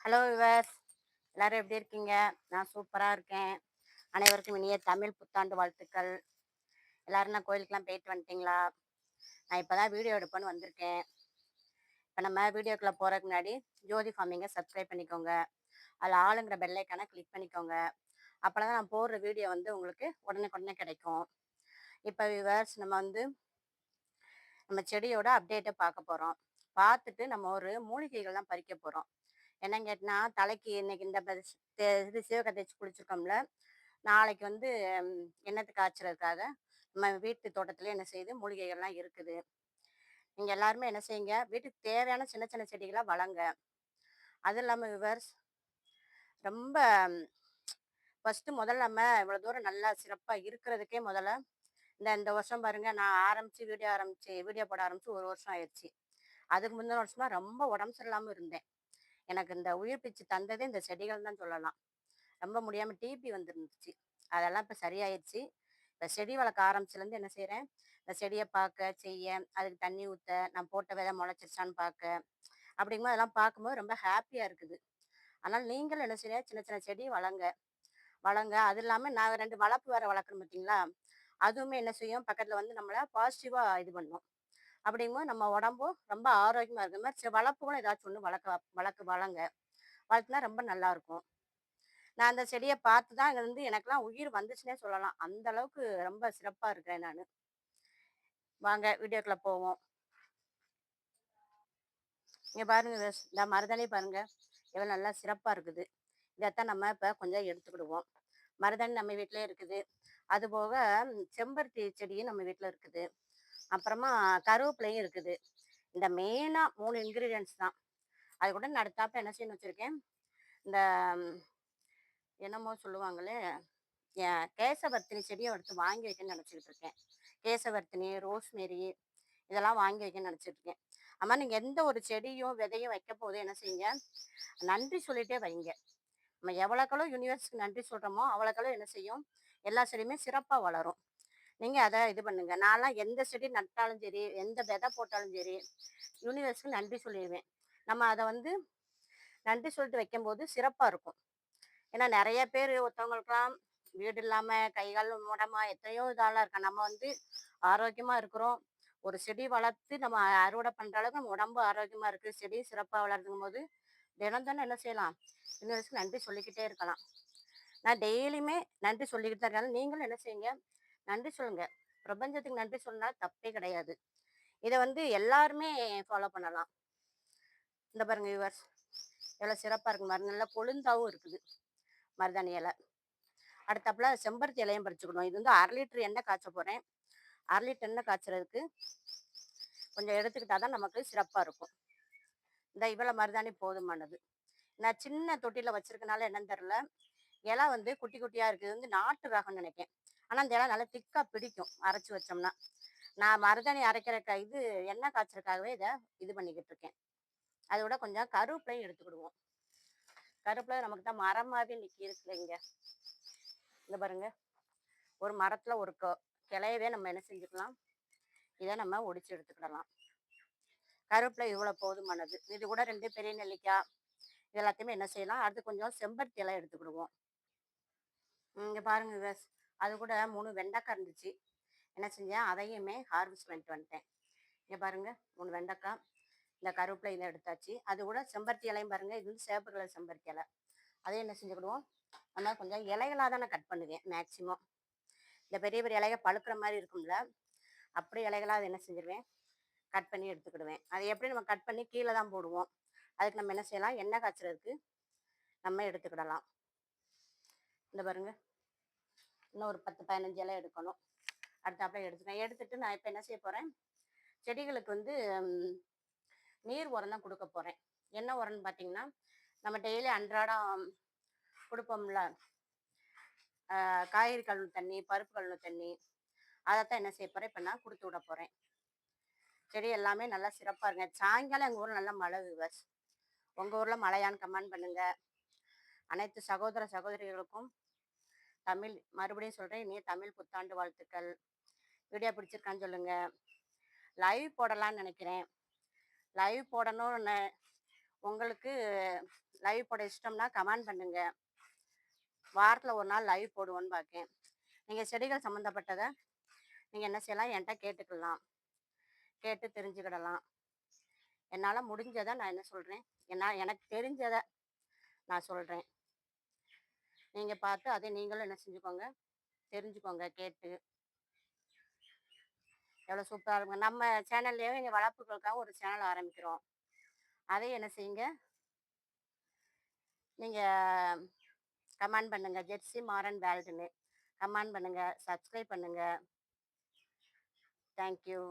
Hello viewers, எல்லாரும் எப்படி இருக்கீங்க? நான் சூப்பராக இருக்கேன். அனைவருக்கும் இனிய தமிழ் புத்தாண்டு வாழ்த்துக்கள். எல்லாரும் நான் கோயிலுக்கெல்லாம் போயிட்டு வந்துட்டீங்களா? நான் இப்போ தான் வீடியோ எடுப்பேன்னு வந்திருக்கேன். இப்போ நம்ம வீடியோக்குள்ளே போகிறதுக்கு முன்னாடி ஜோதி ஃபார்மிங்கை சப்ஸ்கிரைப் பண்ணிக்கோங்க. அதில் ஆளுங்கிற பெல் ஐக்கானை கிளிக் பண்ணிக்கோங்க. அப்போ தான் நான் போடுற வீடியோ வந்து உங்களுக்கு உடனுக்குடனே கிடைக்கும். இப்போ விவர்ஸ், நம்ம செடியோட அப்டேட்டை பார்க்க போகிறோம். பார்த்துட்டு நம்ம ஒரு மூலிகைகள்லாம் பறிக்க போகிறோம். என்னன்னு கேட்டினா, தலைக்கு இன்னைக்கு இந்த இது சீவக்காய் தேய்ச்சி குளிச்சிருக்கோம்ல, நாளைக்கு வந்து எண்ணெய் காய்ச்சறதுக்காக நம்ம வீட்டு தோட்டத்திலே என்ன செய்யுது, மூலிகைகள்லாம் இருக்குது. நீங்க எல்லாருமே என்ன செய்யுங்க, வீட்டுக்கு தேவையான சின்ன சின்ன செடிகளா வளங்க. அது இல்லாம விவர்ஸ், ரொம்ப ஃபர்ஸ்ட்டு முதல்ல நம்ம இவ்வளோ தூரம் நல்லா சிறப்பா இருக்கிறதுக்கே முதல்ல இந்த இந்த வருஷம் பாருங்க, நான் வீடியோ போட ஆரம்பிச்சு 1 வருஷம் ஆயிருச்சு. அதுக்கு முந்தின வருஷமா ரொம்ப உடம்பு சரியில்லாம இருந்தேன். எனக்கு இந்த உயிர் பிச்சு தந்ததே இந்த செடிகள் தான் சொல்லலாம். ரொம்ப முடியாம டிபி வந்துருந்துச்சு. அதெல்லாம் இப்ப சரியாயிருச்சு. இப்ப செடி வளர்க்க ஆரம்பிச்சதுலேருந்து என்ன செய்றேன், இந்த செடிய பார்க்க, செய்ய, அதுக்கு தண்ணி ஊத்த, நான் போட்ட விதை முளைச்சிருச்சான்னு பார்க்க, அப்படிங்கும்போது அதெல்லாம் பார்க்கும்போது ரொம்ப ஹேப்பியா இருக்குது. அதனால நீங்களும் என்ன செய்யுங்க, சின்ன சின்ன செடி வளங்க. வளங்க. அது இல்லாம நான் 2 வளர்ப்பு வேற வளர்க்குறேன் பார்த்தீங்களா? அதுவுமே என்ன செய்யும், பக்கத்துல வந்து நம்மள பாசிட்டிவா இது பண்ணும். அப்படிங்கும்போது நம்ம உடம்பும் ரொம்ப ஆரோக்கியமா இருக்கிற மாரி வளர்ப்புகளும் ஏதாச்சும் ஒண்ணு வளங்க. வளர்த்துனா ரொம்ப நல்லாயிருக்கும். நான் அந்த செடிய பார்த்து தான் எனக்கெல்லாம் உயிர் வந்துச்சுன்னே சொல்லலாம். அந்த அளவுக்கு ரொம்ப சிறப்பா இருக்கிறேன் நானு. வாங்க வீடியோக்குள்ள போவோம். இங்க பாருங்க இந்த மருதாணி பாருங்க. எவ்வளோ நல்லா சிறப்பா இருக்குது. இதத்தான் நம்ம இப்ப கொஞ்சம் எடுத்துக்கிடுவோம். மருதாணி நம்ம வீட்லயே இருக்குது. அதுபோக செம்பருத்தி செடியும் நம்ம வீட்ல இருக்குது. அப்புறமா கருவேப்பிலையும் இருக்குது. இந்த மெயினா 3 இன்கிரீடியன்ட்ஸ் தான். அது கூட நான் அடுத்தாப்புல என்ன செய்யணும்னு வச்சிருக்கேன், இந்த ம், என்னமோ சொல்லுவாங்களே, கேசவர்த்தினி செடிய எடுத்து வாங்கி வைக்கணும்னு நெனச்சுக்கிட்டு இருக்கேன். கேசவர்த்தினி, ரோஸ்மேரி இதெல்லாம் வாங்கி வைக்கணும்னு நெனச்சிட்டு இருக்கேன். ஆமா, நீங்க எந்த ஒரு செடியும், விதையும் வைக்கப்போது என்ன செய்யுங்க, நன்றி சொல்லிட்டே வைங்க. நம்ம எவ்வளோக்களோ யூனிவர்ஸ்க்கு நன்றி சொல்றோமோ, அவ்வளோக்களோ என்ன செய்யும், எல்லா செடியுமே சிறப்பா வளரும். நீங்க அத இது பண்ணுங்க. நான்லாம் எந்த செடி நட்டாலும் சரி, எந்த விதை போட்டாலும் சரி, யூனிவர்ஸ்க்கு நன்றி சொல்லிருவேன். நம்ம அத நன்றி சொல்லிட்டு வைக்கும்போது சிறப்பா இருக்கும். ஏன்னா நெறைய பேரு ஒருத்தவங்களுக்கெல்லாம் வீடு இல்லாம, கை கால் முடமா எத்தனையோ இதாலாம் இருக்காங்க. நம்ம ஆரோக்கியமா இருக்கிறோம். ஒரு செடி வளர்த்து நம்ம அறுவடை பண்ற அளவுக்கு நம்ம உடம்பு ஆரோக்கியமா இருக்கு. செடி சிறப்பா வளருதுங்கும்போது, தினம் தினம் என்ன செய்யலாம்? யூனிவர்ஸ்க்கு நன்றி சொல்லிக்கிட்டே இருக்கலாம். நான் டெய்லியுமே நன்றி சொல்லிக்கிட்டு தான் இருக்கேன். நீங்களும் என்ன செய்யுங்க? நன்றி சொல்லுங்க. பிரபஞ்சத்துக்கு நன்றி சொன்னா தப்பே கிடையாது. இத எல்லாருமே ஃபாலோ பண்ணலாம். இந்த பாருங்க வியூவர்ஸ், எவ்வளோ சிறப்பா இருக்கு பாருங்க. நல்லா கொழுந்தாவும் இருக்குது மருதாணி இலை. அடுத்தாப்புல செம்பருத்தி இலையும் பறிச்சுக்கணும். இது 1/2 லிட்டர் எண்ணெய் காய்ச்ச போறேன். 1/2 லிட்டர் எண்ணெய் காய்ச்சறதுக்கு கொஞ்சம் எடுத்துக்கிட்டா தான் நமக்கு சிறப்பா இருக்கும். இந்த இவ்வளோ மருதாணி போதுமானது. நான் சின்ன தொட்டியில வச்சிருக்கனால என்னன்னு தெரியல. இலை குட்டி குட்டியா இருக்கு. இது நாட்டு ரகம்னு நினைக்கிறேன். ஆனா இந்த இலை நல்லா திக்கா பிடிக்கும் அரைச்சு வச்சோம்னா. நான் மருதாணி இது எண்ணெய் காய்ச்சறதுக்காகவே இத இது பண்ணிக்கிட்டு இருக்கேன். அதோட கொஞ்சம் கருவேப்பிலையும் எடுத்துக்கிடுவோம். கருவேப்பிலை நமக்கு தான் மரமாவே இருக்குல்ல இங்க. இங்க பாருங்க. ஒரு மரத்துல ஒரு கிளையவே நம்ம என்ன செஞ்சுக்கலாம், இதை நம்ம ஒடிச்சு எடுத்துக்கிடலாம். கருவேப்பிலை இவ்வளோ போதுமானது. இது கூட 2 பெரிய நெல்லிக்காய் இது எல்லாத்தையுமே என்ன செய்யலாம், அடுத்து கொஞ்சம் செம்பருத்தி இலை எடுத்துக்கிடுவோம். இங்க பாருங்க விவஸ், அது கூட 3 வெண்டைக்காய் இருந்துச்சு. என்ன செஞ்சேன், அதையுமே ஹார்வெஸ்ட் பண்ணிட்டு வந்துட்டேன். இங்க பாருங்க 3 வெண்டைக்காய், இந்த கருவேப்பிலை இதை எடுத்தாச்சு. அது கூட செம்பருத்தி இலையும் பாருங்க, இது சிவப்பு கலர் செம்பருத்தி இலை. அதையும் என்ன செஞ்சுக்கிடுவோம், நம்ம கொஞ்சம் இலைகளாக தான் நான் கட் பண்ணுவேன் மேக்சிமம். இந்த பெரிய பெரிய இலைக பழுக்கிற மாதிரி இருக்கும்ல, அப்படி இலைகளாக அதை என்ன செஞ்சிருவேன், கட் பண்ணி எடுத்துக்கிடுவேன். அதை எப்படி நம்ம கட் பண்ணி கீழே தான் போடுவோம். அதுக்கு நம்ம என்ன செய்யலாம், எண்ணெய் காய்ச்சறதுக்கு நம்ம எடுத்துக்கிடலாம். இந்த பாருங்க, இன்னும் ஒரு 10 15 இலை எடுக்கணும். அடுத்தாப்புல எடுத்துக்கேன். எடுத்துட்டு நான் இப்போ என்ன செய்ய போகிறேன், செடிகளுக்கு நீர் உரம் தான் கொடுக்க போகிறேன். என்ன உரம்னு பார்த்தீங்கன்னா, நம்ம டெய்லி அன்றாடம் கொடுப்போம்ல, காய்கறி கழுவு தண்ணி, பருப்பு கழுவு தண்ணி, அதைத்தான் என்ன செய்ய போகிறேன், இப்போ நான் கொடுத்து விட போகிறேன். செடி எல்லாமே நல்லா சிறப்பாக இருங்க. சாயங்காலம் எங்கள் ஊரில் நல்லா மழை விவர்ஸ். உங்கள் ஊரில் மழையான்னு கமெண்ட் பண்ணுங்க. அனைத்து சகோதர சகோதரிகளுக்கும் மறுபடியும் சொல்கிறேன், இனிய தமிழ் புத்தாண்டு வாழ்த்துக்கள். வீடியோ பிடிச்சிருக்கான்னு சொல்லுங்க. லைவ் போடலான்னு நினைக்கிறேன். லைவ் போடணும்னு உங்களுக்கு லைவ் போட இஷ்டம்னா கமெண்ட் பண்ணுங்க. வாரத்தில் ஒரு நாள் லைவ் போடுவோன்னு பார்க்கேன். நீங்கள் செடிகள் சம்மந்தப்பட்டதை நீங்கள் என்ன செய்யலாம், என்கிட்ட கேட்டுக்கலாம், கேட்டு தெரிஞ்சுக்கிடலாம். என்னால் முடிஞ்சதை நான் என்ன சொல்கிறேன், எனக்கு தெரிஞ்சதை நான் சொல்கிறேன். நீங்கள் பார்த்து அதை நீங்களும் என்ன செஞ்சுக்கோங்க, தெரிஞ்சுக்கோங்க கேட்டு. எவ்வளோ சூப்பராக இருக்கும். நம்ம சேனல்லையே எங்கள் வளர்ப்புகளுக்காக ஒரு சேனல் ஆரம்பிக்கிறோம். அதை என்ன செய்யுங்க, நீங்கள் கமெண்ட் பண்ணுங்கள், ஜெர்சி மாறன் வேல்டுன்னு கமெண்ட் பண்ணுங்கள், சப்ஸ்கிரைப் பண்ணுங்கள். தேங்க்யூ.